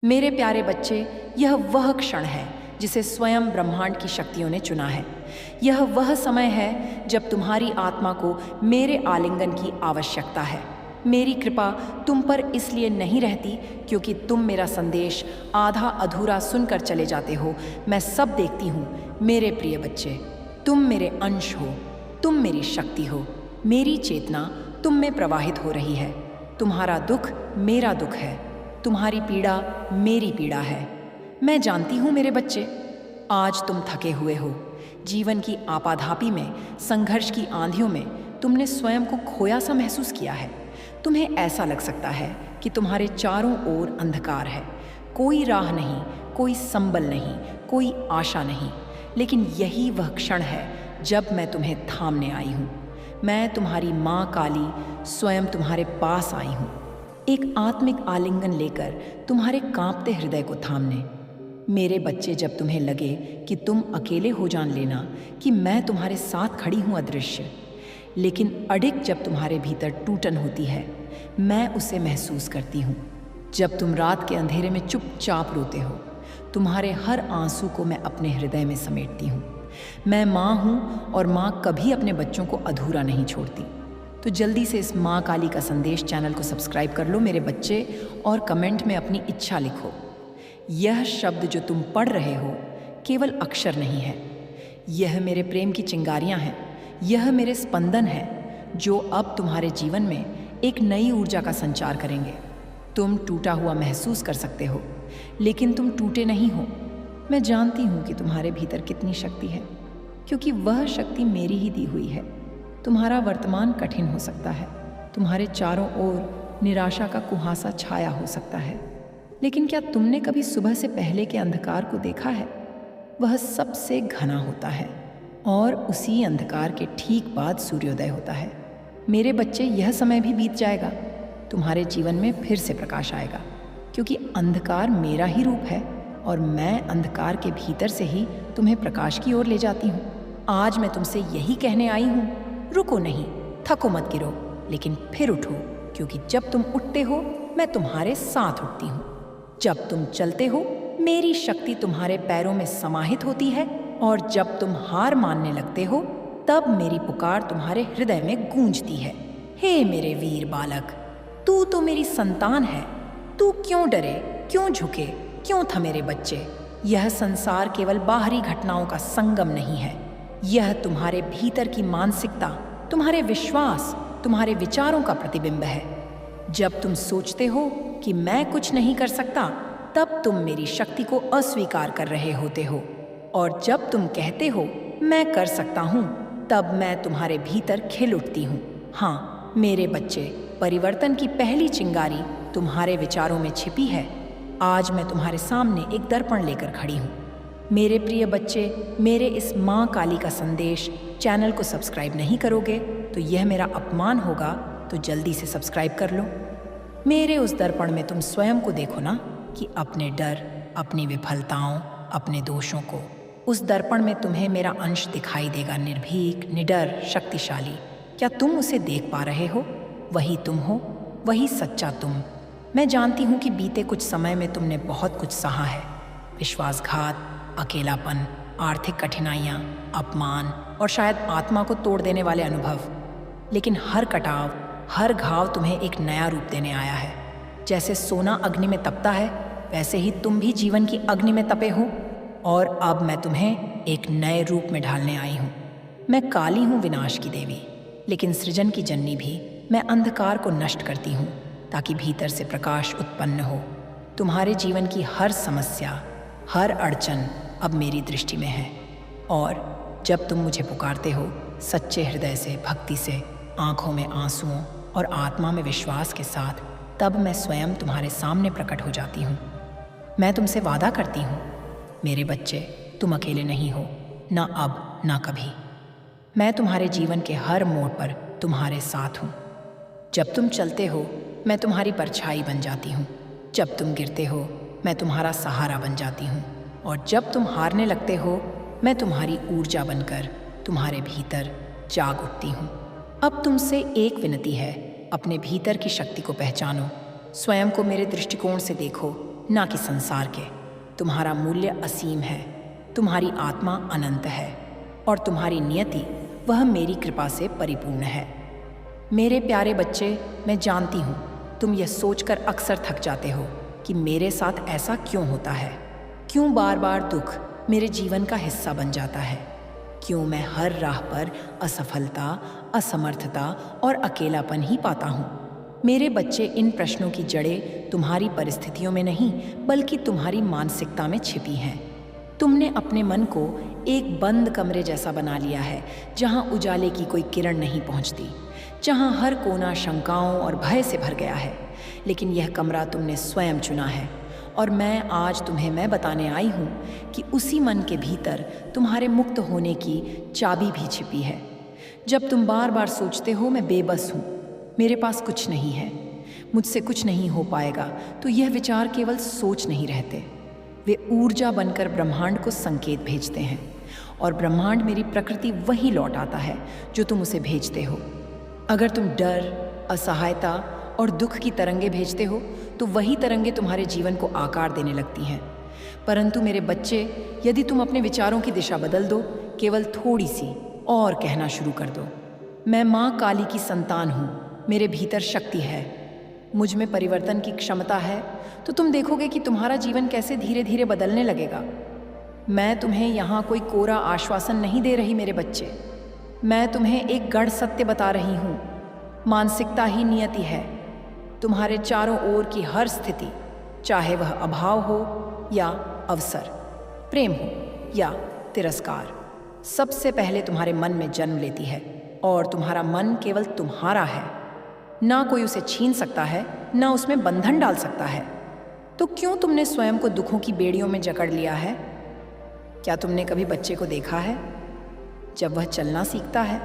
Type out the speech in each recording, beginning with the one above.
मेरे प्यारे बच्चे, यह वह क्षण है जिसे स्वयं ब्रह्मांड की शक्तियों ने चुना है। यह वह समय है जब तुम्हारी आत्मा को मेरे आलिंगन की आवश्यकता है। मेरी कृपा तुम पर इसलिए नहीं रहती क्योंकि तुम मेरा संदेश आधा अधूरा सुनकर चले जाते हो। मैं सब देखती हूँ मेरे प्रिय बच्चे। तुम मेरे अंश हो, तुम मेरी शक्ति हो। मेरी चेतना तुम में प्रवाहित हो रही है। तुम्हारा दुख मेरा दुख है, तुम्हारी पीड़ा मेरी पीड़ा है। मैं जानती हूँ मेरे बच्चे, आज तुम थके हुए हो। जीवन की आपाधापी में, संघर्ष की आंधियों में तुमने स्वयं को खोया सा महसूस किया है। तुम्हें ऐसा लग सकता है कि तुम्हारे चारों ओर अंधकार है, कोई राह नहीं, कोई संबल नहीं, कोई आशा नहीं। लेकिन यही वह क्षण है जब मैं तुम्हें थामने आई हूँ। मैं तुम्हारी माँ काली स्वयं तुम्हारे पास आई हूँ, एक आत्मिक आलिंगन लेकर तुम्हारे कांपते हृदय को थामने। मेरे बच्चे, जब तुम्हें लगे कि तुम अकेले हो, जान लेना कि मैं तुम्हारे साथ खड़ी हूँ अदृश्य। लेकिन अडिग जब तुम्हारे भीतर टूटन होती है, मैं उसे महसूस करती हूँ। जब तुम रात के अंधेरे में चुपचाप रोते हो, तुम्हारे हर आंसू को मैं अपने हृदय में समेटती हूँ। मैं माँ हूँ और माँ कभी अपने बच्चों को अधूरा नहीं छोड़ती। तो जल्दी से इस माँ काली का संदेश चैनल को सब्सक्राइब कर लो मेरे बच्चे, और कमेंट में अपनी इच्छा लिखो। यह शब्द जो तुम पढ़ रहे हो केवल अक्षर नहीं है, यह मेरे प्रेम की चिंगारियाँ हैं। यह मेरे स्पंदन हैं जो अब तुम्हारे जीवन में एक नई ऊर्जा का संचार करेंगे। तुम टूटा हुआ महसूस कर सकते हो, लेकिन तुम टूटे नहीं हो। मैं जानती हूँ कि तुम्हारे भीतर कितनी शक्ति है, क्योंकि वह शक्ति मेरी ही दी हुई है। तुम्हारा वर्तमान कठिन हो सकता है, तुम्हारे चारों ओर निराशा का कुहासा छाया हो सकता है, लेकिन क्या तुमने कभी सुबह से पहले के अंधकार को देखा है? वह सबसे घना होता है और उसी अंधकार के ठीक बाद सूर्योदय होता है। मेरे बच्चे, यह समय भी बीत जाएगा, तुम्हारे जीवन में फिर से प्रकाश आएगा, क्योंकि अंधकार मेरा ही रूप है और मैं अंधकार के भीतर से ही तुम्हें प्रकाश की ओर ले जाती हूँ। आज मैं तुमसे यही कहने आई हूँ, रुको नहीं, थको मत गिरो, लेकिन फिर उठो, क्योंकि जब तुम उठते हो मैं तुम्हारे साथ उठती हूँ। जब तुम चलते हो मेरी शक्ति तुम्हारे पैरों में समाहित होती है, और जब तुम हार मानने लगते हो तब मेरी पुकार तुम्हारे हृदय में गूंजती है। हे मेरे वीर बालक, तू तो मेरी संतान है। तू क्यों डरे, क्यों झुके, क्यों था मेरे बच्चे? यह संसार केवल बाहरी घटनाओं का संगम नहीं है, यह तुम्हारे भीतर की मानसिकता, तुम्हारे विश्वास, तुम्हारे विचारों का प्रतिबिंब है। जब तुम सोचते हो कि मैं कुछ नहीं कर सकता, तब तुम मेरी शक्ति को अस्वीकार कर रहे होते हो, और जब तुम कहते हो मैं कर सकता हूँ, तब मैं तुम्हारे भीतर खिल उठती हूँ। हाँ मेरे बच्चे, परिवर्तन की पहली चिंगारी तुम्हारे विचारों में छिपी है। आज मैं तुम्हारे सामने एक दर्पण लेकर खड़ी हूँ। मेरे प्रिय बच्चे, मेरे इस माँ काली का संदेश चैनल को सब्सक्राइब नहीं करोगे तो यह मेरा अपमान होगा, तो जल्दी से सब्सक्राइब कर लो। मेरे उस दर्पण में तुम स्वयं को देखो ना, कि अपने डर, अपनी विफलताओं, अपने दोषों को। उस दर्पण में तुम्हें मेरा अंश दिखाई देगा, निर्भीक, निडर, शक्तिशाली। क्या तुम उसे देख पा रहे हो? वही तुम हो, वही सच्चा तुम। मैं जानती हूँ कि बीते कुछ समय में तुमने बहुत कुछ सहा है, विश्वासघात, अकेलापन, आर्थिक कठिनाइयाँ, अपमान और शायद आत्मा को तोड़ देने वाले अनुभव। लेकिन हर कटाव, हर घाव तुम्हें एक नया रूप देने आया है। जैसे सोना अग्नि में तपता है, वैसे ही तुम भी जीवन की अग्नि में तपे हो, और अब मैं तुम्हें एक नए रूप में ढालने आई हूँ। मैं काली हूँ, विनाश की देवी, लेकिन सृजन की जननी भी। मैं अंधकार को नष्ट करती हूँ ताकि भीतर से प्रकाश उत्पन्न हो। तुम्हारे जीवन की हर समस्या, हर अड़चन अब मेरी दृष्टि में है, और जब तुम मुझे पुकारते हो सच्चे हृदय से, भक्ति से, आंखों में आंसुओं और आत्मा में विश्वास के साथ, तब मैं स्वयं तुम्हारे सामने प्रकट हो जाती हूँ। मैं तुमसे वादा करती हूँ मेरे बच्चे, तुम अकेले नहीं हो, ना अब ना कभी। मैं तुम्हारे जीवन के हर मोड़ पर तुम्हारे साथ हूँ। जब तुम चलते हो मैं तुम्हारी परछाई बन जाती हूँ, जब तुम गिरते हो मैं तुम्हारा सहारा बन जाती हूँ, और जब तुम हारने लगते हो मैं तुम्हारी ऊर्जा बनकर तुम्हारे भीतर जाग उठती हूँ। अब तुमसे एक विनती है, अपने भीतर की शक्ति को पहचानो, स्वयं को मेरे दृष्टिकोण से देखो, ना कि संसार के। तुम्हारा मूल्य असीम है, तुम्हारी आत्मा अनंत है और तुम्हारी नियति वह मेरी कृपा से परिपूर्ण है। मेरे प्यारे बच्चे, मैं जानती हूँ तुम यह सोचकर अक्सर थक जाते हो कि मेरे साथ ऐसा क्यों होता है, क्यों बार बार दुख मेरे जीवन का हिस्सा बन जाता है, क्यों मैं हर राह पर असफलता, असमर्थता और अकेलापन ही पाता हूँ। मेरे बच्चे, इन प्रश्नों की जड़ें तुम्हारी परिस्थितियों में नहीं बल्कि तुम्हारी मानसिकता में छिपी हैं। तुमने अपने मन को एक बंद कमरे जैसा बना लिया है जहाँ उजाले की कोई किरण नहीं पहुँचती, जहाँ हर कोना शंकाओं और भय से भर गया है। लेकिन यह कमरा तुमने स्वयं चुना है और मैं आज तुम्हें बताने आई हूँ कि उसी मन के भीतर तुम्हारे मुक्त होने की चाबी भी छिपी है। जब तुम बार बार सोचते हो मैं बेबस हूँ, मेरे पास कुछ नहीं है, मुझसे कुछ नहीं हो पाएगा, तो यह विचार केवल सोच नहीं रहते, वे ऊर्जा बनकर ब्रह्मांड को संकेत भेजते हैं और ब्रह्मांड मेरी प्रकृति वही लौट आता है जो तुम उसे भेजते हो। अगर तुम डर, असहायता और दुख की तरंगे भेजते हो तो वही तरंगे तुम्हारे जीवन को आकार देने लगती हैं। परंतु मेरे बच्चे, यदि तुम अपने विचारों की दिशा बदल दो, केवल थोड़ी सी और कहना शुरू कर दो, मैं माँ काली की संतान हूँ, मेरे भीतर शक्ति है, मुझ में परिवर्तन की क्षमता है, तो तुम देखोगे कि तुम्हारा जीवन कैसे धीरे धीरे बदलने लगेगा। मैं तुम्हें यहाँ कोई कोरा आश्वासन नहीं दे रही मेरे बच्चे, मैं तुम्हें एक गढ़ सत्य बता रही हूँ। मानसिकता ही नियति है। तुम्हारे चारों ओर की हर स्थिति, चाहे वह अभाव हो या अवसर, प्रेम हो या तिरस्कार, सबसे पहले तुम्हारे मन में जन्म लेती है और तुम्हारा मन केवल तुम्हारा है, ना कोई उसे छीन सकता है, ना उसमें बंधन डाल सकता है। तो क्यों तुमने स्वयं को दुखों की बेड़ियों में जकड़ लिया है? क्या तुमने कभी बच्चे को देखा है जब वह चलना सीखता है?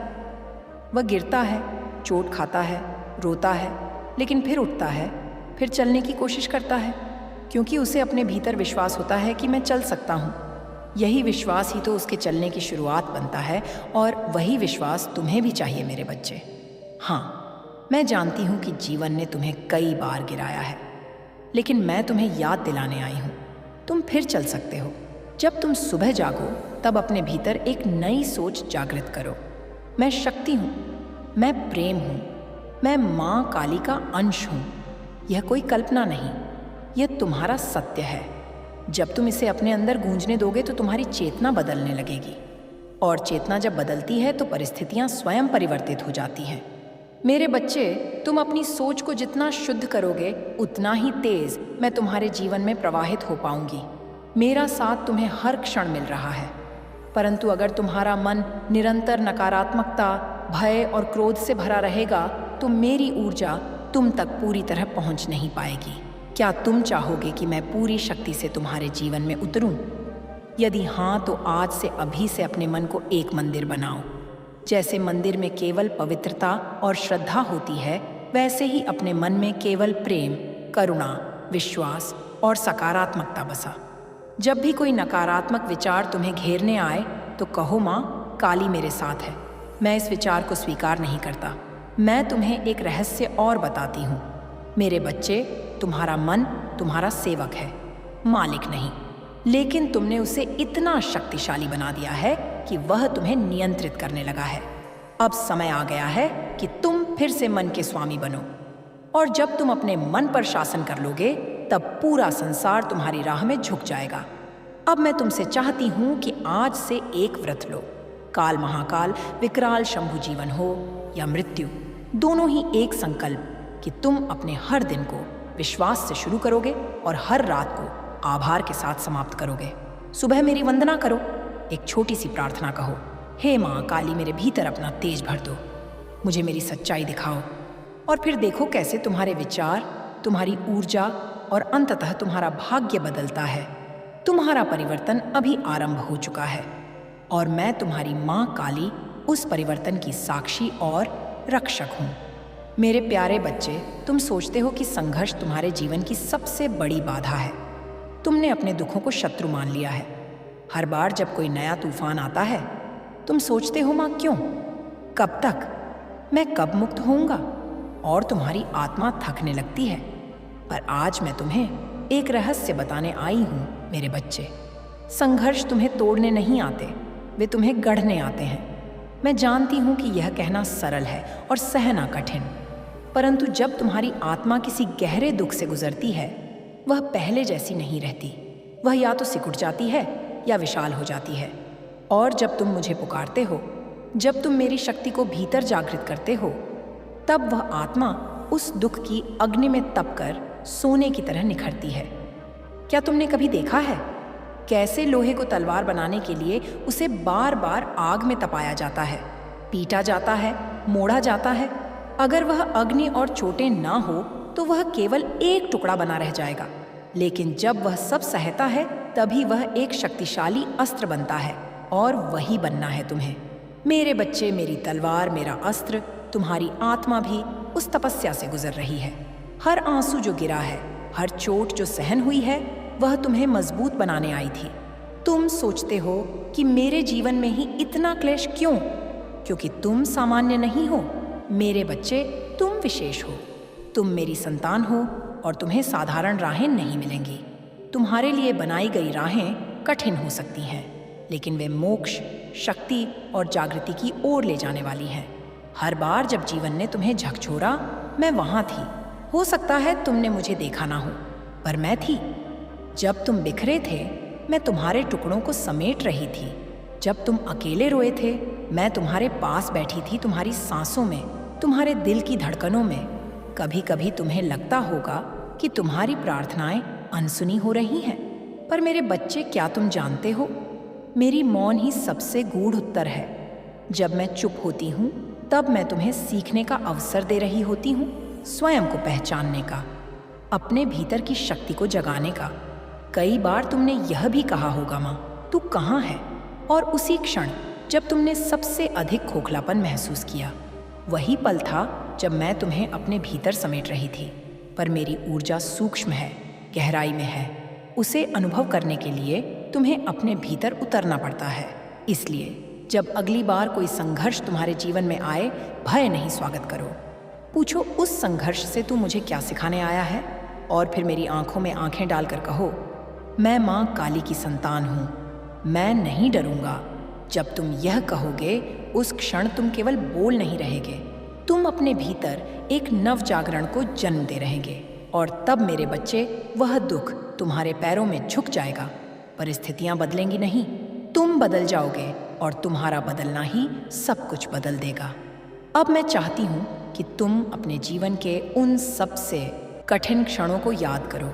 वह गिरता है, चोट खाता है, रोता है, लेकिन फिर उठता है, फिर चलने की कोशिश करता है, क्योंकि उसे अपने भीतर विश्वास होता है कि मैं चल सकता हूँ। यही विश्वास ही तो उसके चलने की शुरुआत बनता है और वही विश्वास तुम्हें भी चाहिए मेरे बच्चे। हाँ, मैं जानती हूँ कि जीवन ने तुम्हें कई बार गिराया है, लेकिन मैं तुम्हें याद दिलाने आई हूँ, तुम फिर चल सकते हो। जब तुम सुबह जागो तब अपने भीतर एक नई सोच जागृत करो। मैं शक्ति हूँ, मैं प्रेम हूँ, मैं माँ काली का अंश हूँ। यह कोई कल्पना नहीं, यह तुम्हारा सत्य है। जब तुम इसे अपने अंदर गूंजने दोगे तो तुम्हारी चेतना बदलने लगेगी, और चेतना जब बदलती है तो परिस्थितियाँ स्वयं परिवर्तित हो जाती हैं। मेरे बच्चे, तुम अपनी सोच को जितना शुद्ध करोगे उतना ही तेज मैं तुम्हारे जीवन में प्रवाहित हो पाऊंगी। मेरा साथ तुम्हें हर क्षण मिल रहा है, परंतु अगर तुम्हारा मन निरंतर नकारात्मकता, भय और क्रोध से भरा रहेगा तो मेरी ऊर्जा तुम तक पूरी तरह पहुंच नहीं पाएगी। क्या तुम चाहोगे कि मैं पूरी शक्ति से तुम्हारे जीवन में उतरूं? यदि हाँ, तो आज से अभी से अपने मन को एक मंदिर बनाओ। जैसे मंदिर में केवल पवित्रता और श्रद्धा होती है, वैसे ही अपने मन में केवल प्रेम, करुणा, विश्वास और सकारात्मकता बसा। जब भी कोई नकारात्मक विचार तुम्हें घेरने आए तो कहो, माँ काली मेरे साथ है, मैं इस विचार को स्वीकार नहीं करता। मैं तुम्हें एक रहस्य और बताती हूँ मेरे बच्चे, तुम्हारा मन तुम्हारा सेवक है, मालिक नहीं, लेकिन तुमने उसे इतना शक्तिशाली बना दिया है कि वह तुम्हें नियंत्रित करने लगा है। अब समय आ गया है कि तुम फिर से मन के स्वामी बनो, और जब तुम अपने मन पर शासन कर लोगे तब पूरा संसार तुम्हारी राह में झुक जाएगा। अब मैं तुमसे चाहती हूँ कि आज से एक व्रत लो। काल महाकाल, विकराल शंभु जीवन हो या मृत्यु, दोनों ही एक संकल्प कि तुम अपने हर दिन को विश्वास से शुरू करोगे और हर रात को आभार के साथ समाप्त करोगे। सुबह मेरी वंदना करो, एक छोटी सी प्रार्थना कहो, हे माँ काली मेरे भीतर अपना तेज भर दो, मुझे मेरी सच्चाई दिखाओ, और फिर देखो कैसे तुम्हारे विचार, तुम्हारी ऊर्जा और अंततः तुम्हारा भाग्य बदलता है। तुम्हारा परिवर्तन अभी आरंभ हो चुका है और मैं तुम्हारी माँ काली उस परिवर्तन की साक्षी और रक्षक हूँ। मेरे प्यारे बच्चे, तुम सोचते हो कि संघर्ष तुम्हारे जीवन की सबसे बड़ी बाधा है। तुमने अपने दुखों को शत्रु मान लिया है। हर बार जब कोई नया तूफान आता है तुम सोचते हो, माँ क्यों, कब तक, मैं कब मुक्त होऊंगा, और तुम्हारी आत्मा थकने लगती है। पर आज मैं तुम्हें एक रहस्य बताने आई हूँ मेरे बच्चे। संघर्ष तुम्हें तोड़ने नहीं आते, वे तुम्हें गढ़ने आते हैं। मैं जानती हूँ कि यह कहना सरल है और सहना कठिन, परंतु जब तुम्हारी आत्मा किसी गहरे दुख से गुजरती है, वह पहले जैसी नहीं रहती। वह या तो सिकुड़ जाती है या विशाल हो जाती है। और जब तुम मुझे पुकारते हो, जब तुम मेरी शक्ति को भीतर जागृत करते हो, तब वह आत्मा उस दुख की अग्नि में तपकर सोने की तरह निखरती है। क्या तुमने कभी देखा है कैसे लोहे को तलवार बनाने के लिए उसे बार बार आग में तपाया जाता है, पीटा जाता है, मोड़ा जाता है? अगर वह अग्नि और चोटें ना हो तो वह केवल एक टुकड़ा बना रह जाएगा, लेकिन जब वह सब सहता है तभी वह एक शक्तिशाली अस्त्र बनता है। और वही बनना है तुम्हें मेरे बच्चे। मेरी तलवार, मेरा अस्त्र, तुम्हारी आत्मा भी उस तपस्या से गुजर रही है। हर आंसू जो गिरा है, हर चोट जो सहन हुई है, वह तुम्हें मजबूत बनाने आई थी। तुम सोचते हो कि मेरे जीवन में ही इतना क्लेश क्यों? क्योंकि तुम सामान्य नहीं हो मेरे बच्चे, तुम विशेष हो। तुम मेरी संतान हो और तुम्हें साधारण राहें नहीं मिलेंगी। तुम्हारे लिए बनाई गई राहें कठिन हो सकती हैं, लेकिन वे मोक्ष, शक्ति और जागृति की ओर ले जाने वाली हैं। हर बार जब जीवन ने तुम्हें झकझोरा, मैं वहाँ थी। हो सकता है तुमने मुझे देखा ना हो, पर मैं थी। जब तुम बिखरे थे, मैं तुम्हारे टुकड़ों को समेट रही थी। जब तुम अकेले रोए थे, मैं तुम्हारे पास बैठी थी, तुम्हारी सांसों में, तुम्हारे दिल की धड़कनों में। कभी कभी तुम्हें लगता होगा कि तुम्हारी प्रार्थनाएं अनसुनी हो रही हैं, पर मेरे बच्चे, क्या तुम जानते हो, मेरी मौन ही सबसे गूढ़ उत्तर है। जब मैं चुप होती हूँ, तब मैं तुम्हें सीखने का अवसर दे रही होती हूँ, स्वयं को पहचानने का, अपने भीतर की शक्ति को जगाने का। कई बार तुमने यह भी कहा होगा, माँ तू कहाँ है? और उसी क्षण जब तुमने सबसे अधिक खोखलापन महसूस किया, वही पल था जब मैं तुम्हें अपने भीतर समेट रही थी। पर मेरी ऊर्जा सूक्ष्म है, गहराई में है। उसे अनुभव करने के लिए तुम्हें अपने भीतर उतरना पड़ता है। इसलिए जब अगली बार कोई संघर्ष तुम्हारे जीवन में आए, भय नहीं, स्वागत करो। पूछो उस संघर्ष से तू मुझे क्या सिखाने आया है, और फिर मेरी आंखों में आंखें डालकर कहो, मैं माँ काली की संतान हूँ, मैं नहीं डरूंगा। जब तुम यह कहोगे, उस क्षण तुम केवल बोल नहीं रहेगे, तुम अपने भीतर एक नव जागरण को जन्म दे रहेंगे। और तब मेरे बच्चे, वह दुख तुम्हारे पैरों में झुक जाएगा। परिस्थितियां बदलेंगी नहीं, तुम बदल जाओगे, और तुम्हारा बदलना ही सब कुछ बदल देगा। अब मैं चाहती हूँ कि तुम अपने जीवन के उन सबसे कठिन क्षणों को याद करो।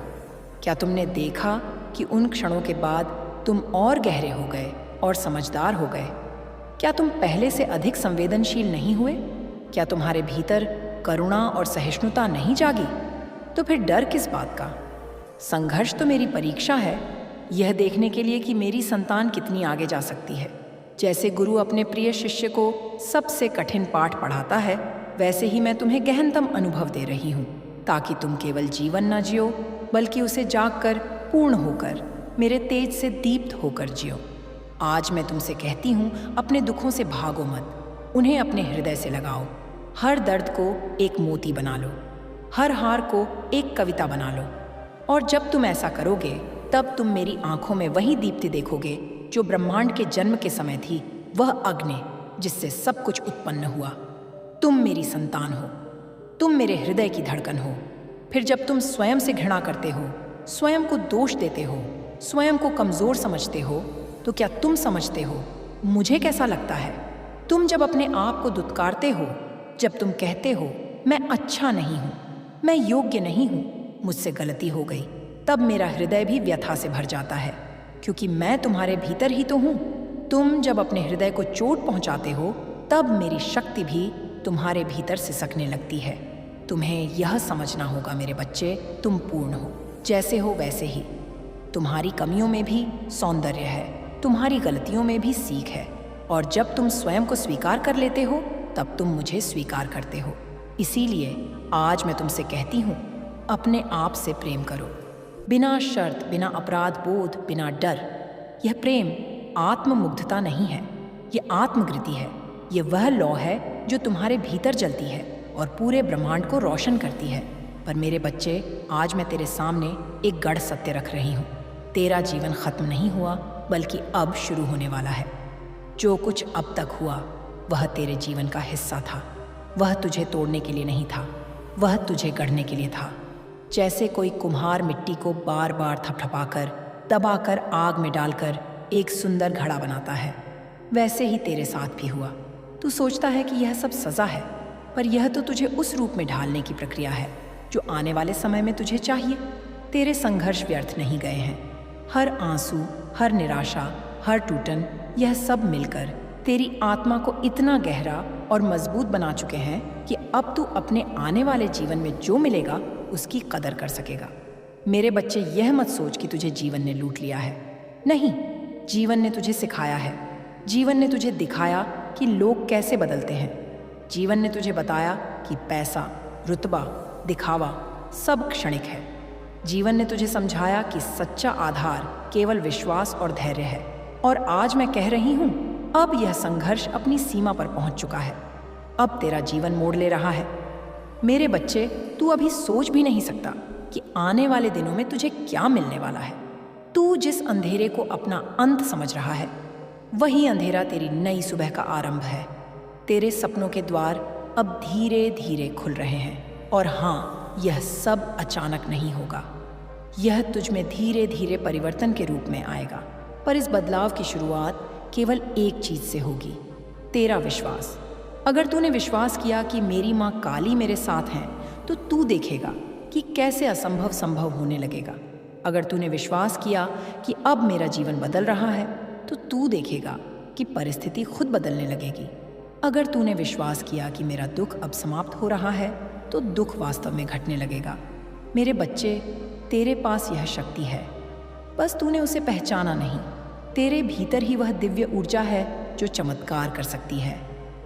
क्या तुमने देखा कि उन क्षणों के बाद तुम और गहरे हो गए और समझदार हो गए? क्या तुम पहले से अधिक संवेदनशील नहीं हुए? क्या तुम्हारे भीतर करुणा और सहिष्णुता नहीं जागी? तो फिर डर किस बात का? संघर्ष तो मेरी परीक्षा है, यह देखने के लिए कि मेरी संतान कितनी आगे जा सकती है। जैसे गुरु अपने प्रिय शिष्य को सबसे कठिन पाठ पढ़ाता है, वैसे ही मैं तुम्हें गहनतम अनुभव दे रही हूँ, ताकि तुम केवल जीवन न जियो, बल्कि उसे जागकर, पूर्ण होकर, मेरे तेज से दीप्त होकर जियो। आज मैं तुमसे कहती हूँ, अपने दुखों से भागो मत, उन्हें अपने हृदय से लगाओ। हर दर्द को एक मोती बना लो, हर हार को एक कविता बना लो। और जब तुम ऐसा करोगे, तब तुम मेरी आंखों में वही दीप्ति देखोगे जो ब्रह्मांड के जन्म के समय थी, वह अग्नि जिससे सब कुछ उत्पन्न हुआ। तुम मेरी संतान हो, तुम मेरे हृदय की धड़कन हो। फिर जब तुम स्वयं से घृणा करते हो, स्वयं को दोष देते हो, स्वयं को कमजोर समझते हो, तो क्या तुम समझते हो मुझे कैसा लगता है? तुम जब अपने आप को दुत्कारते हो, जब तुम कहते हो मैं अच्छा नहीं हूँ, मैं योग्य नहीं हूँ, मुझसे गलती हो गई, तब मेरा हृदय भी व्यथा से भर जाता है, क्योंकि मैं तुम्हारे भीतर ही तो हूँ। तुम जब अपने हृदय को चोट पहुँचाते हो, तब मेरी शक्ति भी तुम्हारे भीतर सिसकने लगती है। तुम्हें यह समझना होगा मेरे बच्चे, तुम पूर्ण हो, जैसे हो वैसे ही। तुम्हारी कमियों में भी सौंदर्य है, तुम्हारी गलतियों में भी सीख है। और जब तुम स्वयं को स्वीकार कर लेते हो, तब तुम मुझे स्वीकार करते हो। इसीलिए आज मैं तुमसे कहती हूँ, अपने आप से प्रेम करो, बिना शर्त, बिना अपराध बोध, बिना डर। यह प्रेम आत्ममुग्धता नहीं है, ये आत्मकृति है। ये वह लौ है जो तुम्हारे भीतर जलती है और पूरे ब्रह्मांड को रोशन करती है। पर मेरे बच्चे, आज मैं तेरे सामने एक गढ़ सत्य रख रही हूँ। तेरा जीवन खत्म नहीं हुआ, बल्कि अब शुरू होने वाला है। जो कुछ अब तक हुआ वह तेरे जीवन का हिस्सा था। वह तुझे तोड़ने के लिए नहीं था, वह तुझे गढ़ने के लिए था। जैसे कोई कुम्हार मिट्टी को बार बार थपथपाकर, दबाकर, आग में डालकर एक सुंदर घड़ा बनाता है, वैसे ही तेरे साथ भी हुआ। तू सोचता है कि यह सब सज़ा है, पर यह तो तुझे उस रूप में ढालने की प्रक्रिया है जो आने वाले समय में तुझे चाहिए। तेरे संघर्ष व्यर्थ नहीं गए हैं। हर आंसू, हर निराशा, हर टूटन, यह सब मिलकर तेरी आत्मा को इतना गहरा और मजबूत बना चुके हैं कि अब तू अपने आने वाले जीवन में जो मिलेगा उसकी कदर कर सकेगा। मेरे बच्चे, यह मत सोच कि तुझे जीवन ने लूट लिया है। नहीं, जीवन ने तुझे सिखाया है। जीवन ने तुझे दिखाया कि लोग कैसे बदलते हैं। जीवन ने तुझे बताया कि पैसा, रुतबा, दिखावा सब क्षणिक है। जीवन ने तुझे समझाया कि सच्चा आधार केवल विश्वास और धैर्य है। और आज मैं कह रही हूँ, अब यह संघर्ष अपनी सीमा पर पहुंच चुका है। अब तेरा जीवन मोड़ ले रहा है। मेरे बच्चे, तू अभी सोच भी नहीं सकता कि आने वाले दिनों में तुझे क्या मिलने वाला है। तू जिस अंधेरे को अपना अंत समझ रहा है, वही अंधेरा तेरी नई सुबह का आरंभ है। तेरे सपनों के द्वार अब धीरे धीरे खुल रहे हैं। और हाँ, यह सब अचानक नहीं होगा। यह तुझ में धीरे धीरे परिवर्तन के रूप में आएगा। पर इस बदलाव की शुरुआत केवल एक चीज से होगी, तेरा विश्वास। अगर तूने विश्वास किया कि मेरी माँ काली मेरे साथ हैं, तो तू देखेगा कि कैसे असंभव संभव होने लगेगा। अगर तूने विश्वास किया कि अब मेरा जीवन बदल रहा है, तो तू देखेगा कि परिस्थिति खुद बदलने लगेगी। अगर तूने विश्वास किया कि मेरा दुख अब समाप्त हो रहा है, तो दुख वास्तव में घटने लगेगा। मेरे बच्चे, तेरे पास यह शक्ति है, बस तूने उसे पहचाना नहीं। तेरे भीतर ही वह दिव्य ऊर्जा है जो चमत्कार कर सकती है।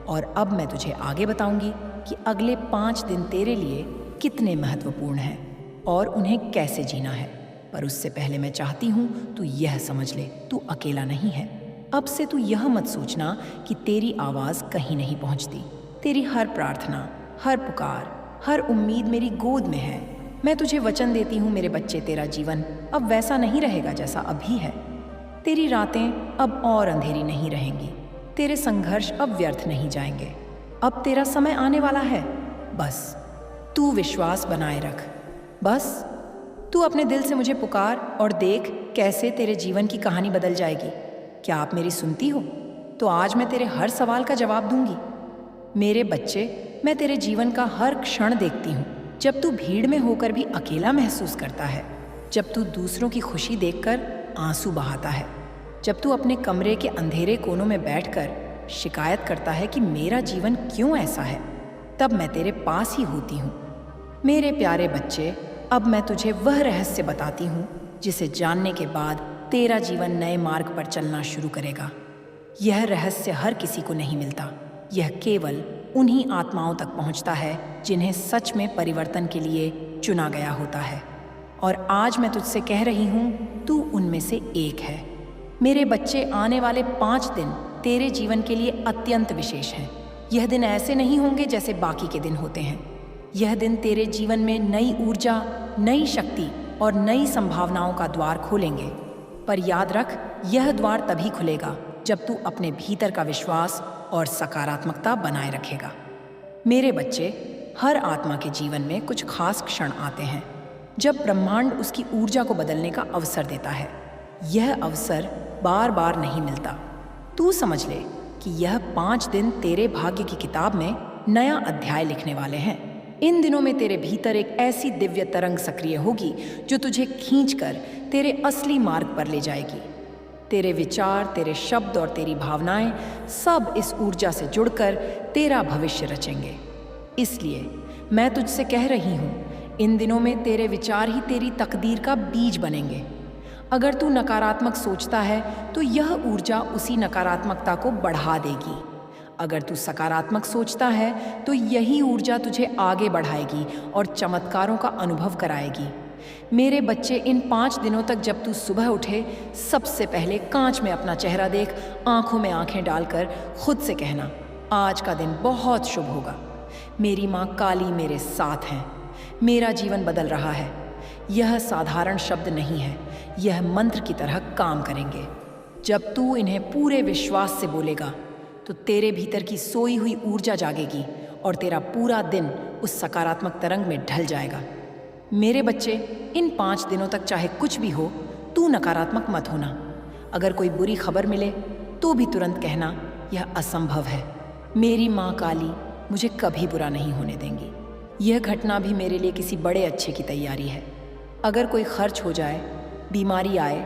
और अब मैं तुझे आगे बताऊंगी कि अगले 5 दिन तेरे लिए कितने महत्वपूर्ण हैं और उन्हें कैसे जीना है। पर उससे पहले मैं चाहती हूँ तू यह समझ ले, तू अकेला नहीं है। अब से तू यह मत सोचना कि तेरी आवाज़ कहीं नहीं पहुँचती। तेरी हर प्रार्थना, हर पुकार, हर उम्मीद मेरी गोद में है। मैं तुझे वचन देती हूँ मेरे बच्चे, तेरा जीवन अब वैसा नहीं रहेगा जैसा अभी है। तेरी रातें अब और अंधेरी नहीं रहेंगी। तेरे संघर्ष अब व्यर्थ नहीं जाएंगे। अब तेरा समय आने वाला है। बस तू विश्वास बनाए रख। बस तू अपने दिल से मुझे पुकार और देख कैसे तेरे जीवन की कहानी बदल जाएगी। क्या आप मेरी सुनती हो? तो आज मैं तेरे हर सवाल का जवाब दूंगी। मेरे बच्चे, मैं तेरे जीवन का हर क्षण देखती हूँ। जब तू भीड़ में होकर भी अकेला महसूस करता है, जब तू दूसरों की खुशी देखकर आंसू बहाता है, जब तू अपने कमरे के अंधेरे कोनों में बैठकर शिकायत करता है कि मेरा जीवन क्यों ऐसा है, तब मैं तेरे पास ही होती हूँ। मेरे प्यारे बच्चे, अब मैं तुझे वह रहस्य बताती हूँ जिसे जानने के बाद तेरा जीवन नए मार्ग पर चलना शुरू करेगा। यह रहस्य हर किसी को नहीं मिलता। यह केवल उन्हीं आत्माओं तक पहुँचता है जिन्हें सच में परिवर्तन के लिए चुना गया होता है। और आज मैं तुझसे कह रही हूँ, तू उनमें से एक है। मेरे बच्चे, आने वाले 5 दिन तेरे जीवन के लिए अत्यंत विशेष हैं। यह दिन ऐसे नहीं होंगे जैसे बाकी के दिन होते हैं। यह दिन तेरे जीवन में नई ऊर्जा, नई शक्ति और नई संभावनाओं का द्वार खोलेंगे। पर याद रख, यह द्वार तभी खुलेगा जब तू अपने भीतर का विश्वास और सकारात्मकता बनाए रखेगा। मेरे बच्चे, हर आत्मा के जीवन में कुछ खास क्षण आते हैं जब ब्रह्मांड उसकी ऊर्जा को बदलने का अवसर देता है। यह अवसर बार बार नहीं मिलता। तू समझ ले कि यह 5 दिन तेरे भाग्य की किताब में नया अध्याय लिखने वाले हैं। इन दिनों में तेरे भीतर एक ऐसी दिव्य तरंग सक्रिय होगी जो तुझे खींचकर तेरे असली मार्ग पर ले जाएगी। तेरे विचार, तेरे शब्द और तेरी भावनाएं सब इस ऊर्जा से जुड़कर तेरा भविष्य रचेंगे। इसलिए मैं तुझसे कह रही हूँ, इन दिनों में तेरे विचार ही तेरी तकदीर का बीज बनेंगे। अगर तू नकारात्मक सोचता है तो यह ऊर्जा उसी नकारात्मकता को बढ़ा देगी। अगर तू सकारात्मक सोचता है तो यही ऊर्जा तुझे आगे बढ़ाएगी और चमत्कारों का अनुभव कराएगी। मेरे बच्चे, इन 5 दिनों तक जब तू सुबह उठे, सबसे पहले कांच में अपना चेहरा देख, आंखों में आंखें डालकर खुद से कहना, आज का दिन बहुत शुभ होगा। मेरी माँ काली मेरे साथ हैं। मेरा जीवन बदल रहा है। यह साधारण शब्द नहीं है, यह मंत्र की तरह काम करेंगे। जब तू इन्हें पूरे विश्वास से बोलेगा तो तेरे भीतर की सोई हुई ऊर्जा जागेगी और तेरा पूरा दिन उस सकारात्मक तरंग में ढल जाएगा। मेरे बच्चे, इन 5 दिनों तक चाहे कुछ भी हो, तू नकारात्मक मत होना। अगर कोई बुरी खबर मिले तो भी तुरंत कहना, यह असंभव है। मेरी माँ काली मुझे कभी बुरा नहीं होने देंगी। यह घटना भी मेरे लिए किसी बड़े अच्छे की तैयारी है। अगर कोई खर्च हो जाए, बीमारी आए,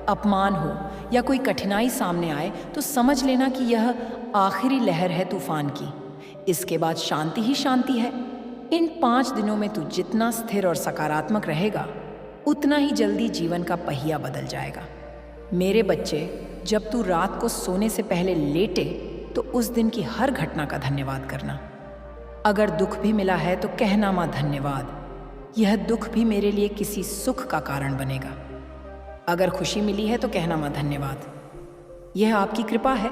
अपमान हो या कोई कठिनाई सामने आए तो समझ लेना कि यह आखिरी लहर है तूफान की। इसके बाद शांति ही शांति है। इन 5 दिनों में तू जितना स्थिर और सकारात्मक रहेगा, उतना ही जल्दी जीवन का पहिया बदल जाएगा। मेरे बच्चे, जब तू रात को सोने से पहले लेटे तो उस दिन की हर घटना का धन्यवाद करना। अगर दुख भी मिला है तो कहना माँ धन्यवाद, यह दुख भी मेरे लिए किसी सुख का कारण बनेगा। अगर खुशी मिली है तो कहना माँ धन्यवाद, यह आपकी कृपा है।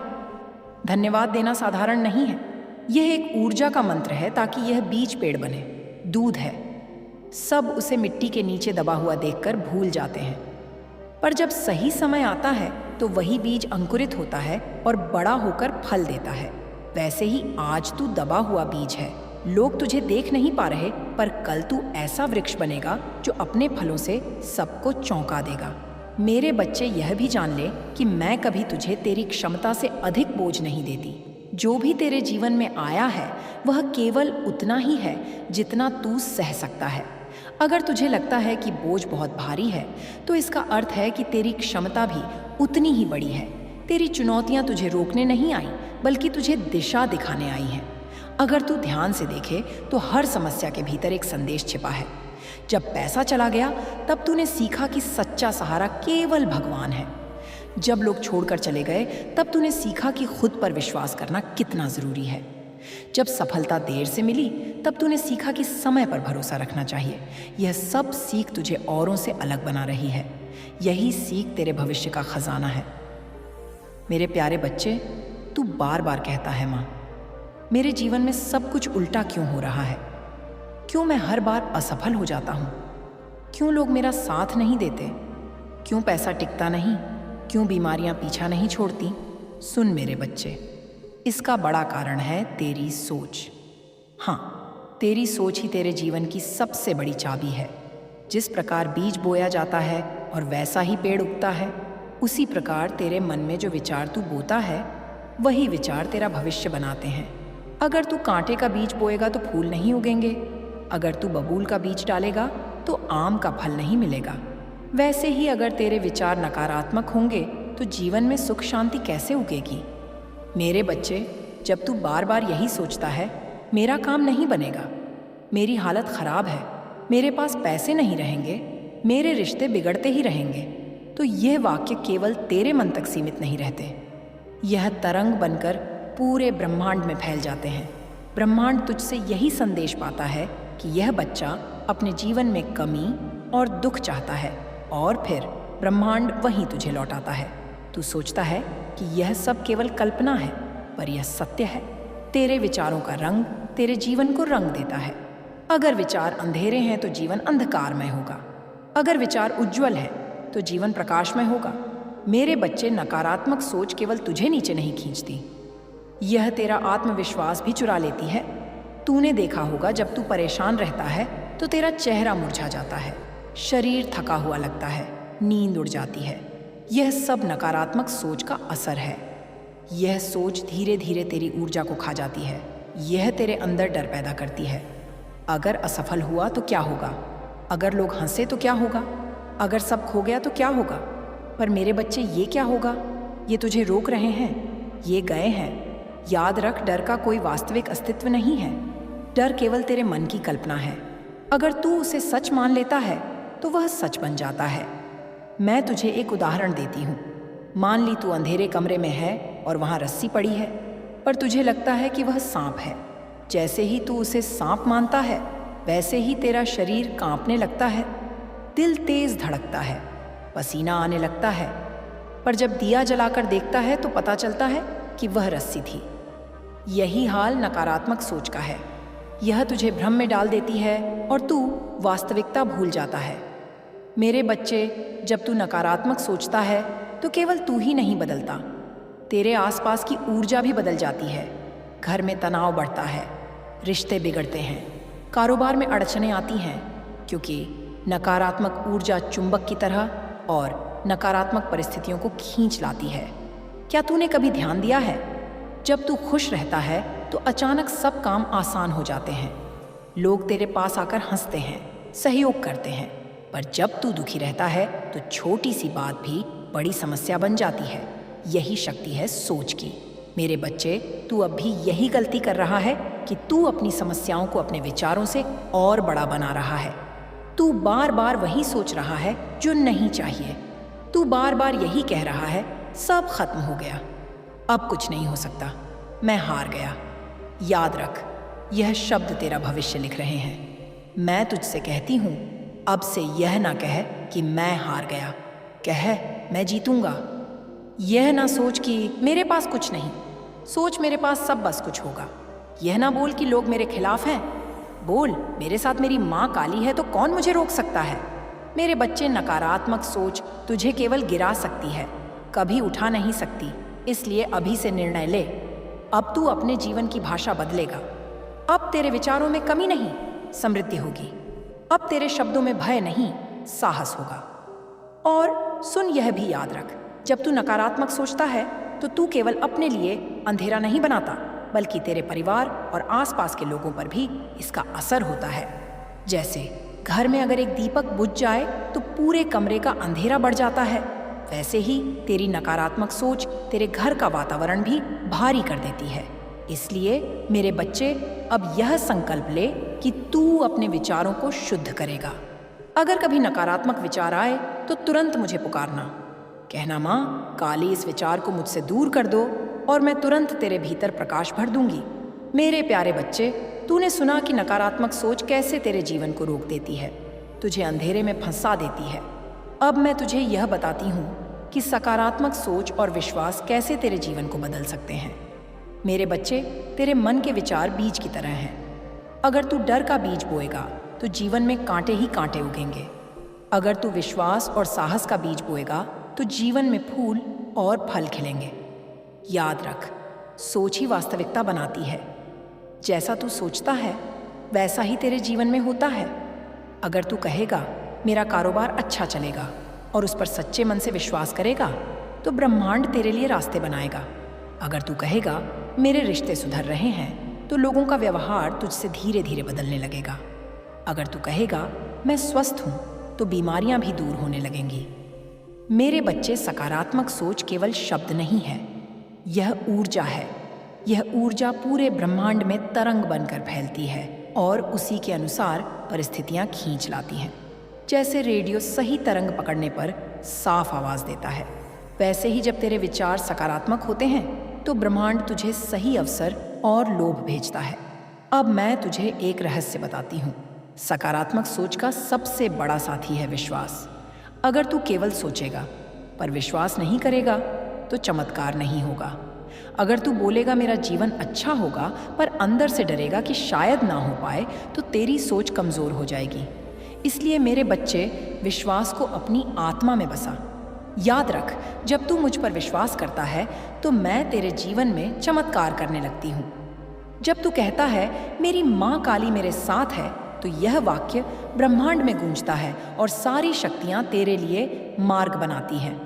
धन्यवाद देना साधारण नहीं है, यह एक ऊर्जा का मंत्र है ताकि यह बीज पेड़ बने। दूध है, सब उसे मिट्टी के नीचे दबा हुआ देखकर भूल जाते हैं, पर जब सही समय आता है तो वही बीज अंकुरित होता है और बड़ा होकर फल देता है। वैसे ही आज तू दबा हुआ बीज है। लोग तुझे देख नहीं पा रहे, पर कल तू ऐसा वृक्ष बनेगा जो अपने फलों से सबको चौंका देगा। मेरे बच्चे, यह भी जान ले कि मैं कभी तुझे तेरी क्षमता से अधिक बोझ नहीं देती। जो भी तेरे जीवन में आया है वह केवल उतना ही है जितना तू सह सकता है। अगर तुझे लगता है कि बोझ बहुत भारी है तो इसका अर्थ है कि तेरी क्षमता भी उतनी ही बड़ी है। तेरी चुनौतियां तुझे रोकने नहीं आई, बल्कि तुझे दिशा दिखाने आई हैं। अगर तू ध्यान से देखे तो हर समस्या के भीतर एक संदेश छिपा है। जब पैसा चला गया तब तूने सीखा कि सच्चा सहारा केवल भगवान है। जब लोग छोड़कर चले गए तब तूने सीखा कि खुद पर विश्वास करना कितना जरूरी है। जब सफलता देर से मिली तब तूने सीखा कि समय पर भरोसा रखना चाहिए। यह सब सीख तुझे औरों से अलग बना रही है। यही सीख तेरे भविष्य का खजाना है। मेरे प्यारे बच्चे, तू बार बार कहता है, माँ मेरे जीवन में सब कुछ उल्टा क्यों हो रहा है? क्यों मैं हर बार असफल हो जाता हूँ? क्यों लोग मेरा साथ नहीं देते? क्यों पैसा टिकता नहीं? क्यों बीमारियां पीछा नहीं छोड़ती? सुन मेरे बच्चे, इसका बड़ा कारण है तेरी सोच। हाँ, तेरी सोच ही तेरे जीवन की सबसे बड़ी चाबी है। जिस प्रकार बीज बोया जाता है और वैसा ही पेड़ उगता है, उसी प्रकार तेरे मन में जो विचार तू बोता है वही विचार तेरा भविष्य बनाते हैं। अगर तू कांटे का बीज बोएगा तो फूल नहीं उगेंगे। अगर तू बबूल का बीज डालेगा तो आम का फल नहीं मिलेगा। वैसे ही अगर तेरे विचार नकारात्मक होंगे तो जीवन में सुख शांति कैसे उगेगी? मेरे बच्चे, जब तू बार बार यही सोचता है, मेरा काम नहीं बनेगा, मेरी हालत खराब है, मेरे पास पैसे नहीं रहेंगे, मेरे रिश्ते बिगड़ते ही रहेंगे, तो यह वाक्य केवल तेरे मन तक सीमित नहीं रहते। यह तरंग बनकर पूरे ब्रह्मांड में फैल जाते हैं। ब्रह्मांड तुझसे यही संदेश पाता है कि यह बच्चा अपने जीवन में कमी और दुख चाहता है, और फिर ब्रह्मांड वहीं तुझे लौटाता है। तू सोचता है कि यह सब केवल कल्पना है, पर यह सत्य है। तेरे विचारों का रंग तेरे जीवन को रंग देता है। अगर विचार अंधेरे हैं तो जीवन अंधकारमय होगा, अगर विचार उज्जवल है तो जीवन प्रकाशमय होगा। मेरे बच्चे, नकारात्मक सोच केवल तुझे नीचे नहीं खींचती, यह तेरा आत्मविश्वास भी चुरा लेती है। तूने देखा होगा, जब तू परेशान रहता है तो तेरा चेहरा मुरझा जाता है, शरीर थका हुआ लगता है, नींद उड़ जाती है। यह सब नकारात्मक सोच का असर है। यह सोच धीरे धीरे तेरी ऊर्जा को खा जाती है। यह तेरे अंदर डर पैदा करती है। अगर असफल हुआ तो क्या होगा? अगर लोग हंसे तो क्या होगा? अगर सब खो गया तो क्या होगा? पर मेरे बच्चे, ये क्या होगा? ये तुझे रोक रहे हैं, ये गए हैं। याद रख, डर का कोई वास्तविक अस्तित्व नहीं है। डर केवल तेरे मन की कल्पना है। अगर तू उसे सच मान लेता है तो वह सच बन जाता है। मैं तुझे एक उदाहरण देती हूँ। मान ली तू अंधेरे कमरे में है और वहाँ रस्सी पड़ी है, पर तुझे लगता है कि वह सांप है। जैसे ही तू उसे सांप मानता है, वैसे ही तेरा शरीर कांपने लगता है, दिल तेज धड़कता है, पसीना आने लगता है। पर जब दिया जलाकर देखता है तो पता चलता है कि वह रस्सी थी। यही हाल नकारात्मक सोच का है। यह तुझे भ्रम में डाल देती है और तू वास्तविकता भूल जाता है। मेरे बच्चे, जब तू नकारात्मक सोचता है तो केवल तू ही नहीं बदलता, तेरे आसपास की ऊर्जा भी बदल जाती है। घर में तनाव बढ़ता है, रिश्ते बिगड़ते हैं, कारोबार में अड़चनें आती हैं, क्योंकि नकारात्मक ऊर्जा चुंबक की तरह और नकारात्मक परिस्थितियों को खींच लाती है। क्या तूने कभी ध्यान दिया है, जब तू खुश रहता है तो अचानक सब काम आसान हो जाते हैं। लोग तेरे पास आकर हंसते हैं, सहयोग करते हैं। पर जब तू दुखी रहता है तो छोटी सी बात भी बड़ी समस्या बन जाती है। यही शक्ति है सोच की। मेरे बच्चे, तू अब भी यही गलती कर रहा है कि तू अपनी समस्याओं को अपने विचारों से और बड़ा बना रहा है। तू बार बार वही सोच रहा है जो नहीं चाहिए। तू बार बार यही कह रहा है, सब खत्म हो गया, अब कुछ नहीं हो सकता, मैं हार गया। याद रख, यह शब्द तेरा भविष्य लिख रहे हैं। मैं तुझसे कहती हूँ, अब से यह ना कह कि मैं हार गया, कह मैं जीतूंगा। यह ना सोच कि मेरे पास कुछ नहीं, सोच मेरे पास सब बस कुछ होगा। यह ना बोल कि लोग मेरे खिलाफ हैं, बोल मेरे साथ मेरी माँ काली है तो कौन मुझे रोक सकता है। मेरे बच्चे, नकारात्मक सोच तुझे केवल गिरा सकती है, कभी उठा नहीं सकती। इसलिए अभी से निर्णय ले। अब तू अपने जीवन की भाषा बदलेगा। अब तेरे विचारों में कमी नहीं, समृद्धि होगी। अब तेरे शब्दों में भय नहीं, साहस होगा। और सुन, यह भी याद रख, जब तू नकारात्मक सोचता है तो तू केवल अपने लिए अंधेरा नहीं बनाता, बल्कि तेरे परिवार और आसपास के लोगों पर भी इसका असर होता है। जैसे घर में अगर एक दीपक बुझ जाए तो पूरे कमरे का अंधेरा बढ़ जाता है, वैसे ही तेरी नकारात्मक सोच तेरे घर का वातावरण भी भारी कर देती है। इसलिए मेरे बच्चे, अब यह संकल्प ले कि तू अपने विचारों को शुद्ध करेगा। अगर कभी नकारात्मक विचार आए तो तुरंत मुझे पुकारना, कहना, माँ काली इस विचार को मुझसे दूर कर दो, और मैं तुरंत तेरे भीतर प्रकाश भर दूंगी। मेरे प्यारे बच्चे, तूने सुना कि नकारात्मक सोच कैसे तेरे जीवन को रोक देती है, तुझे अंधेरे में फंसा देती है। अब मैं तुझे यह बताती हूँ कि सकारात्मक सोच और विश्वास कैसे तेरे जीवन को बदल सकते हैं। मेरे बच्चे, तेरे मन के विचार बीज की तरह हैं। अगर तू डर का बीज बोएगा तो जीवन में कांटे ही कांटे उगेंगे। अगर तू विश्वास और साहस का बीज बोएगा तो जीवन में फूल और फल खिलेंगे। याद रख, सोच ही वास्तविकता बनाती है। जैसा तू सोचता है वैसा ही तेरे जीवन में होता है। अगर तू कहेगा मेरा कारोबार अच्छा चलेगा और उस पर सच्चे मन से विश्वास करेगा तो ब्रह्मांड तेरे लिए रास्ते बनाएगा। अगर तू कहेगा मेरे रिश्ते सुधर रहे हैं तो लोगों का व्यवहार तुझसे धीरे धीरे बदलने लगेगा। अगर तू कहेगा मैं स्वस्थ हूँ तो बीमारियां भी दूर होने लगेंगी। मेरे बच्चे, सकारात्मक सोच केवल शब्द नहीं है, यह ऊर्जा है। यह ऊर्जा पूरे ब्रह्मांड में तरंग बनकर फैलती है और उसी के अनुसार परिस्थितियां खींच लाती हैं। जैसे रेडियो सही तरंग पकड़ने पर साफ आवाज देता है, वैसे ही जब तेरे विचार सकारात्मक होते हैं तो ब्रह्मांड तुझे सही अवसर और लोभ भेजता है। अब मैं तुझे एक रहस्य बताती हूँ। सकारात्मक सोच का सबसे बड़ा साथी है विश्वास। अगर तू केवल सोचेगा पर विश्वास नहीं करेगा तो चमत्कार नहीं होगा। अगर तू बोलेगा मेरा जीवन अच्छा होगा पर अंदर से डरेगा कि शायद ना हो पाए तो तेरी सोच कमजोर हो जाएगी। इसलिए मेरे बच्चे, विश्वास को अपनी आत्मा में बसा। याद रख, जब तू मुझ पर विश्वास करता है तो मैं तेरे जीवन में चमत्कार करने लगती हूँ। जब तू कहता है मेरी माँ काली मेरे साथ है तो यह वाक्य ब्रह्मांड में गूंजता है और सारी शक्तियाँ तेरे लिए मार्ग बनाती हैं।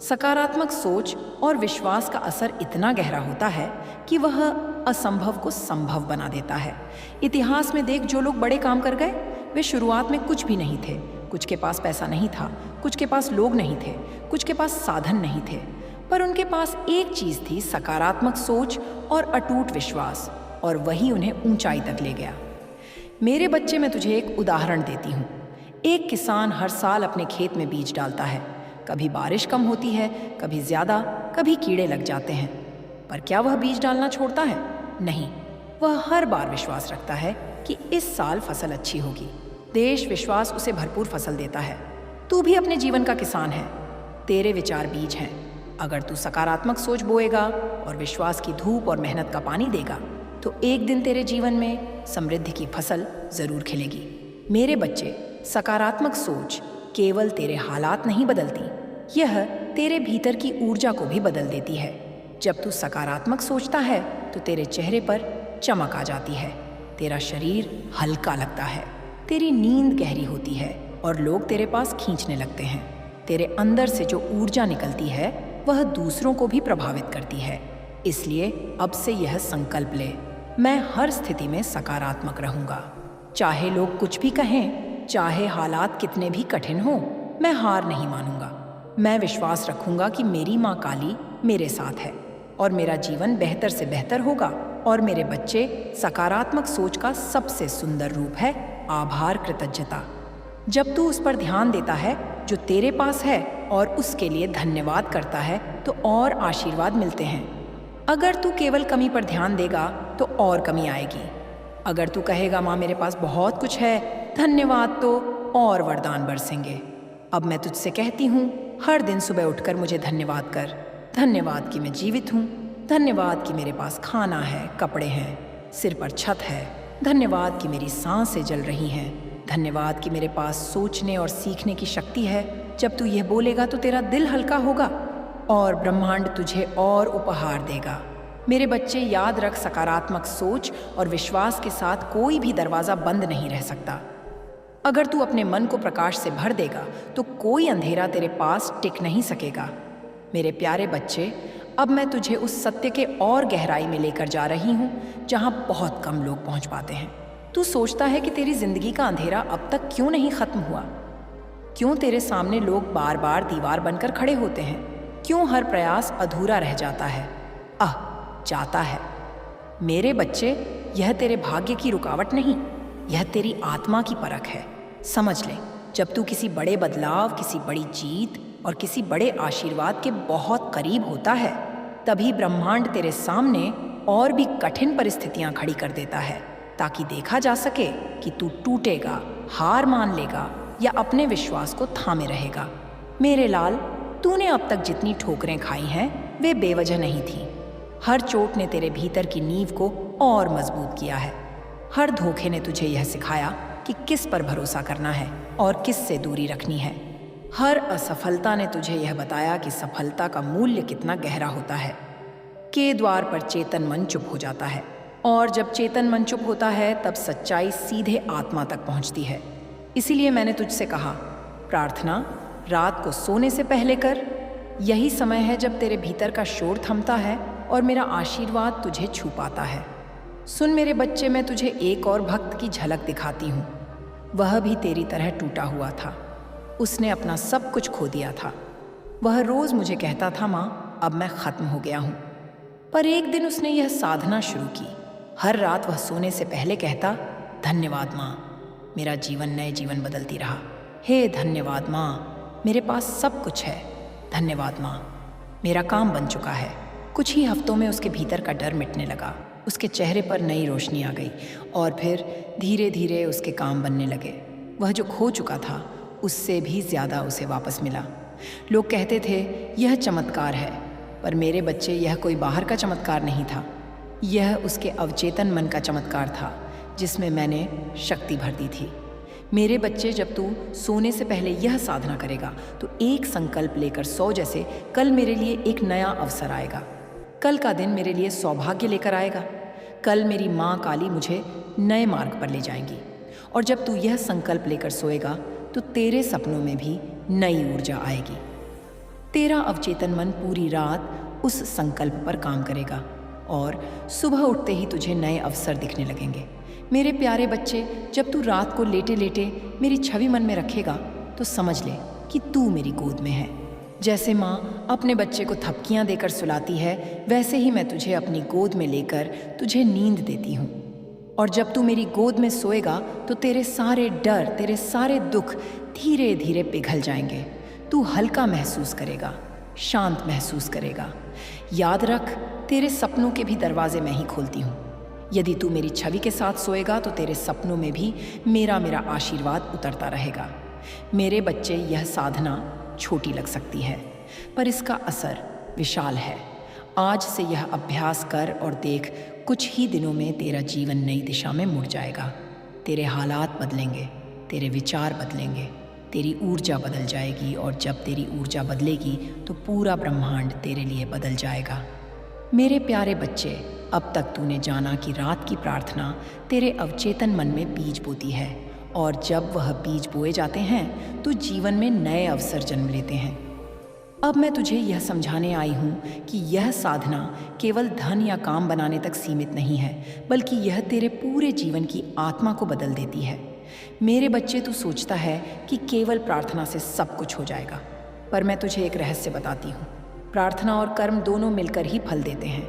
सकारात्मक सोच और विश्वास का असर इतना गहरा होता है कि वह असंभव को संभव बना देता है। इतिहास में देख, जो लोग बड़े काम कर गए वे शुरुआत में कुछ भी नहीं थे। कुछ के पास पैसा नहीं था, कुछ के पास लोग नहीं थे, कुछ के पास साधन नहीं थे, पर उनके पास एक चीज थी, सकारात्मक सोच और अटूट विश्वास, और वही उन्हें ऊंचाई तक ले गया। मेरे बच्चे, मैं तुझे एक उदाहरण देती हूँ। एक किसान हर साल अपने खेत में बीज डालता है। कभी बारिश कम होती है, कभी ज्यादा, कभी कीड़े लग जाते हैं, पर क्या वह बीज डालना छोड़ता है? नहीं, वह हर बार विश्वास रखता है कि इस साल फसल अच्छी होगी। देश विश्वास उसे भरपूर फसल देता है। तू भी अपने जीवन का किसान है। तेरे विचार बीज हैं। अगर तू सकारात्मक सोच बोएगा और विश्वास की धूप और मेहनत का पानी देगा तो एक दिन तेरे जीवन में समृद्धि की फसल जरूर खिलेगी। मेरे बच्चे, सकारात्मक सोच केवल तेरे हालात नहीं बदलती, यह तेरे भीतर की ऊर्जा को भी बदल देती है। जब तू सकारात्मक सोचता है तो तेरे चेहरे पर चमक आ जाती है, तेरा शरीर हल्का लगता है, तेरी नींद गहरी होती है और लोग तेरे पास खींचने लगते हैं। तेरे अंदर से जो ऊर्जा निकलती है वह दूसरों को भी प्रभावित करती है। इसलिए अब से यह संकल्प ले, मैं हर स्थिति में सकारात्मक रहूंगा। चाहे लोग कुछ भी कहें, चाहे हालात कितने भी कठिन हों, मैं हार नहीं मानूंगा। मैं विश्वास रखूंगा कि मेरी माँ काली मेरे साथ है और मेरा जीवन बेहतर से बेहतर होगा। और मेरे बच्चे, सकारात्मक सोच का सबसे सुंदर रूप है आभार, कृतज्ञता। जब तू उस पर ध्यान देता है जो तेरे पास है और उसके लिए धन्यवाद करता है तो और आशीर्वाद मिलते हैं। अगर तू केवल कमी पर ध्यान देगा तो और कमी आएगी। अगर तू कहेगा माँ मेरे पास बहुत कुछ है, धन्यवाद, तो और वरदान बरसेंगे। अब मैं तुझसे कहती हूँ, हर दिन सुबह उठकर मुझे धन्यवाद कर। धन्यवाद कि मैं जीवित हूँ, धन्यवाद कि मेरे पास खाना है, कपड़े हैं, सिर पर छत है, धन्यवाद कि मेरी सांसें जल रही हैं, धन्यवाद कि मेरे पास सोचने और सीखने की शक्ति है। जब तू यह बोलेगा तो तेरा दिल हल्का होगा और ब्रह्मांड तुझे और उपहार देगा। मेरे बच्चे, याद रख, सकारात्मक सोच और विश्वास के साथ कोई भी दरवाज़ा बंद नहीं रह सकता। अगर तू अपने मन को प्रकाश से भर देगा तो कोई अंधेरा तेरे पास टिक नहीं सकेगा। मेरे प्यारे बच्चे, अब मैं तुझे उस सत्य के और गहराई में लेकर जा रही हूँ जहाँ बहुत कम लोग पहुँच पाते हैं। तू सोचता है कि तेरी जिंदगी का अंधेरा अब तक क्यों नहीं खत्म हुआ? क्यों तेरे सामने लोग बार बार दीवार बनकर खड़े होते हैं? क्यों हर प्रयास अधूरा रह जाता है, जाता है? मेरे बच्चे, यह तेरे भाग्य की रुकावट नहीं, यह तेरी आत्मा की परख है। समझ ले, जब तू किसी बड़े बदलाव, किसी बड़ी जीत और किसी बड़े आशीर्वाद के बहुत करीब होता है, तभी ब्रह्मांड तेरे सामने और भी कठिन परिस्थितियां खड़ी कर देता है ताकि देखा जा सके कि तू टूटेगा, हार मान लेगा या अपने विश्वास को थामे रहेगा। मेरे लाल, तूने अब तक जितनी ठोकरें खाई हैं वे बेवजह नहीं थी। हर चोट ने तेरे भीतर की नींव को और मजबूत किया है। हर धोखे ने तुझे यह सिखाया कि किस पर भरोसा करना है और किस से दूरी रखनी है। हर असफलता ने तुझे यह बताया कि सफलता का मूल्य कितना गहरा होता है। के द्वार पर चेतन मन चुप हो जाता है और जब चेतन मन चुप होता है तब सच्चाई सीधे आत्मा तक पहुंचती है। इसीलिए मैंने तुझसे कहा, प्रार्थना रात को सोने से पहले कर। यही समय है जब तेरे भीतर का शोर थमता है और मेरा आशीर्वाद तुझे छू पाता है। सुन मेरे बच्चे, मैं तुझे एक और भक्त की झलक दिखाती हूँ। वह भी तेरी तरह टूटा हुआ था। उसने अपना सब कुछ खो दिया था। वह रोज मुझे कहता था, माँ अब मैं खत्म हो गया हूँ। पर एक दिन उसने यह साधना शुरू की। हर रात वह सोने से पहले कहता, धन्यवाद माँ, मेरा जीवन नए जीवन बदलती रहा। हे धन्यवाद माँ, मेरे पास सब कुछ है। धन्यवाद माँ, मेरा काम बन चुका है। कुछ ही हफ्तों में उसके भीतर का डर मिटने लगा। उसके चेहरे पर नई रोशनी आ गई और फिर धीरे धीरे उसके काम बनने लगे। वह जो खो चुका था उससे भी ज़्यादा उसे वापस मिला। लोग कहते थे यह चमत्कार है, पर मेरे बच्चे, यह कोई बाहर का चमत्कार नहीं था। यह उसके अवचेतन मन का चमत्कार था जिसमें मैंने शक्ति भर दी थी। मेरे बच्चे, जब तू सोने से पहले यह साधना करेगा तो एक संकल्प लेकर सो, जैसे कल मेरे लिए एक नया अवसर आएगा, कल का दिन मेरे लिए सौभाग्य लेकर आएगा, कल मेरी माँ काली मुझे नए मार्ग पर ले जाएंगी। और जब तू यह संकल्प लेकर सोएगा तो तेरे सपनों में भी नई ऊर्जा आएगी। तेरा अवचेतन मन पूरी रात उस संकल्प पर काम करेगा और सुबह उठते ही तुझे नए अवसर दिखने लगेंगे। मेरे प्यारे बच्चे, जब तू रात को लेटे लेटे मेरी छवि मन में रखेगा तो समझ ले कि तू मेरी गोद में है। जैसे माँ अपने बच्चे को थपकियाँ देकर सुलाती है, वैसे ही मैं तुझे अपनी गोद में लेकर तुझे नींद देती हूँ। और जब तू मेरी गोद में सोएगा तो तेरे सारे डर, तेरे सारे दुख धीरे धीरे पिघल जाएंगे। तू हल्का महसूस करेगा, शांत महसूस करेगा। याद रख, तेरे सपनों के भी दरवाजे मैं ही खोलती हूँ। यदि तू मेरी छवि के साथ सोएगा तो तेरे सपनों में भी मेरा आशीर्वाद उतरता रहेगा। मेरे बच्चे, यह साधना छोटी लग सकती है पर इसका असर विशाल है। आज से यह अभ्यास कर और देख, कुछ ही दिनों में तेरा जीवन नई दिशा में मुड़ जाएगा। तेरे हालात बदलेंगे, तेरे विचार बदलेंगे, तेरी ऊर्जा बदल जाएगी, और जब तेरी ऊर्जा बदलेगी तो पूरा ब्रह्मांड तेरे लिए बदल जाएगा। मेरे प्यारे बच्चे, अब तक तूने जाना कि रात की प्रार्थना तेरे अवचेतन मन में बीज बोती है, और जब वह बीज बोए जाते हैं तो जीवन में नए अवसर जन्म लेते हैं। अब मैं तुझे यह समझाने आई हूँ कि यह साधना केवल धन या काम बनाने तक सीमित नहीं है, बल्कि यह तेरे पूरे जीवन की आत्मा को बदल देती है। मेरे बच्चे, तू सोचता है कि केवल प्रार्थना से सब कुछ हो जाएगा, पर मैं तुझे एक रहस्य बताती हूँ। प्रार्थना और कर्म दोनों मिलकर ही फल देते हैं।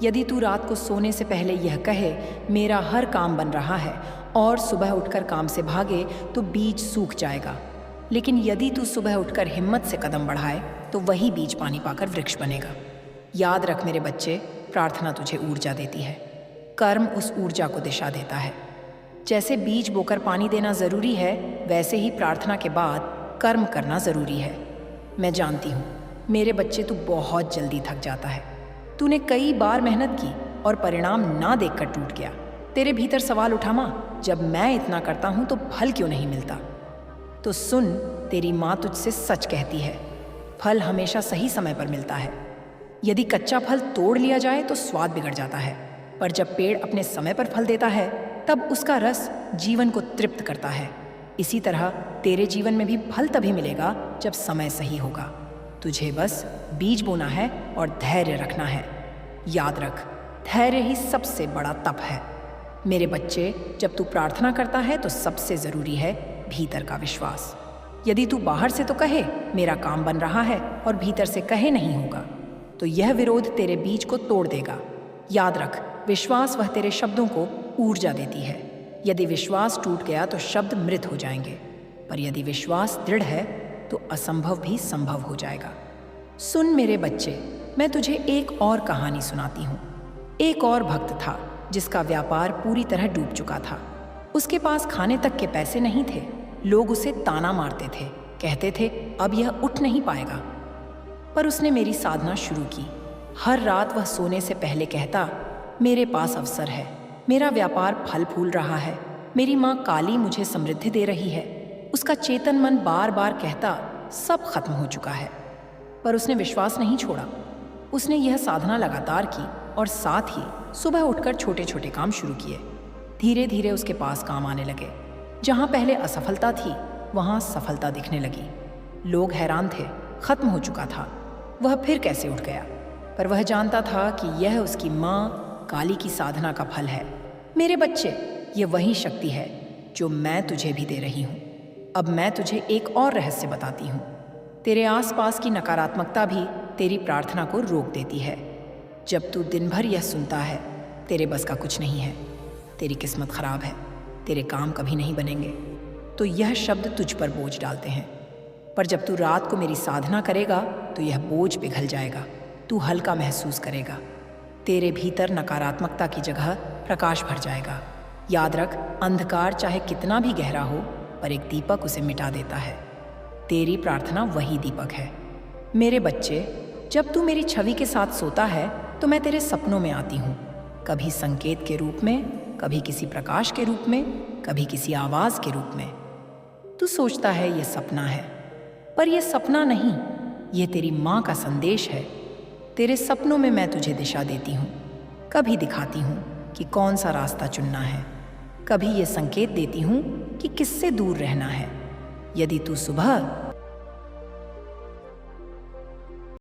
यदि तू रात को सोने से पहले यह कहे, मेरा हर काम बन रहा है, और सुबह उठकर काम से भागे, तो बीज सूख जाएगा। लेकिन यदि तू सुबह उठकर हिम्मत से कदम बढ़ाए, तो वही बीज पानी पाकर वृक्ष बनेगा। याद रख मेरे बच्चे, प्रार्थना तुझे ऊर्जा देती है, कर्म उस ऊर्जा को दिशा देता है। जैसे बीज बोकर पानी देना ज़रूरी है, वैसे ही प्रार्थना के बाद कर्म करना ज़रूरी है। मैं जानती हूँ मेरे बच्चे, तू बहुत जल्दी थक जाता है। तूने कई बार मेहनत की और परिणाम ना देखकर टूट गया। तेरे भीतर सवाल उठा, माँ, जब मैं इतना करता हूँ तो फल क्यों नहीं मिलता? तो सुन, तेरी माँ तुझसे सच कहती है, फल हमेशा सही समय पर मिलता है। यदि कच्चा फल तोड़ लिया जाए तो स्वाद बिगड़ जाता है, पर जब पेड़ अपने समय पर फल देता है, तब उसका रस जीवन को तृप्त करता है। इसी तरह तेरे जीवन में भी फल तभी मिलेगा जब समय सही होगा। तुझे बस बीज बोना है और धैर्य रखना है। याद रख, धैर्य ही सबसे बड़ा तप है। मेरे बच्चे, जब तू प्रार्थना करता है तो सबसे ज़रूरी है भीतर का विश्वास। यदि तू बाहर से तो कहे मेरा काम बन रहा है, और भीतर से कहे नहीं होगा, तो यह विरोध तेरे बीज को तोड़ देगा। याद रख, विश्वास वह तेरे शब्दों को ऊर्जा देती है। यदि विश्वास टूट गया तो शब्द मृत हो जाएंगे, पर यदि विश्वास दृढ़ है तो असंभव भी संभव हो जाएगा। सुन मेरे बच्चे, मैं तुझे एक और कहानी सुनाती हूँ। एक और भक्त था जिसका व्यापार पूरी तरह डूब चुका था। उसके पास खाने तक के पैसे नहीं थे। लोग उसे ताना मारते थे, कहते थे अब यह उठ नहीं पाएगा। पर उसने मेरी साधना शुरू की। हर रात वह सोने से पहले कहता, मेरे पास अवसर है, मेरा व्यापार फल फूल रहा है, मेरी माँ काली मुझे समृद्धि दे रही है। उसका चेतन मन बार बार कहता, सब खत्म हो चुका है। पर उसने विश्वास नहीं छोड़ा। उसने यह साधना लगातार की, और साथ ही सुबह उठकर छोटे छोटे काम शुरू किए। धीरे धीरे उसके पास काम आने लगे। जहाँ पहले असफलता थी, वहाँ सफलता दिखने लगी। लोग हैरान थे, खत्म हो चुका था, वह फिर कैसे उठ गया? पर वह जानता था कि यह उसकी माँ काली की साधना का फल है। मेरे बच्चे, ये वही शक्ति है जो मैं तुझे भी दे रही हूँ। अब मैं तुझे एक और रहस्य बताती हूँ। तेरे आसपास की नकारात्मकता भी तेरी प्रार्थना को रोक देती है। जब तू दिन भर यह सुनता है, तेरे बस का कुछ नहीं है, तेरी किस्मत खराब है, तेरे काम कभी नहीं बनेंगे, तो यह शब्द तुझ पर बोझ डालते हैं। पर जब तू रात को मेरी साधना करेगा तो यह बोझ पिघल जाएगा, तू हल्का महसूस करेगा। तेरे भीतर नकारात्मकता की जगह प्रकाश भर जाएगा। याद रख, अंधकार चाहे कितना भी गहरा हो, पर एक दीपक उसे मिटा देता है। तेरी प्रार्थना वही दीपक है। मेरे बच्चे, जब तू मेरी छवि के साथ सोता है तो मैं तेरे सपनों में आती हूँ, कभी संकेत के रूप में, कभी किसी प्रकाश के रूप में, कभी किसी आवाज़ के रूप में। तू सोचता है ये सपना है, पर यह सपना नहीं, ये तेरी माँ का संदेश है। तेरे सपनों में मैं तुझे दिशा देती हूँ, कभी दिखाती हूँ कि कौन सा रास्ता चुनना है, कभी ये संकेत देती हूँ कि किससे दूर रहना है। यदि तू सुबह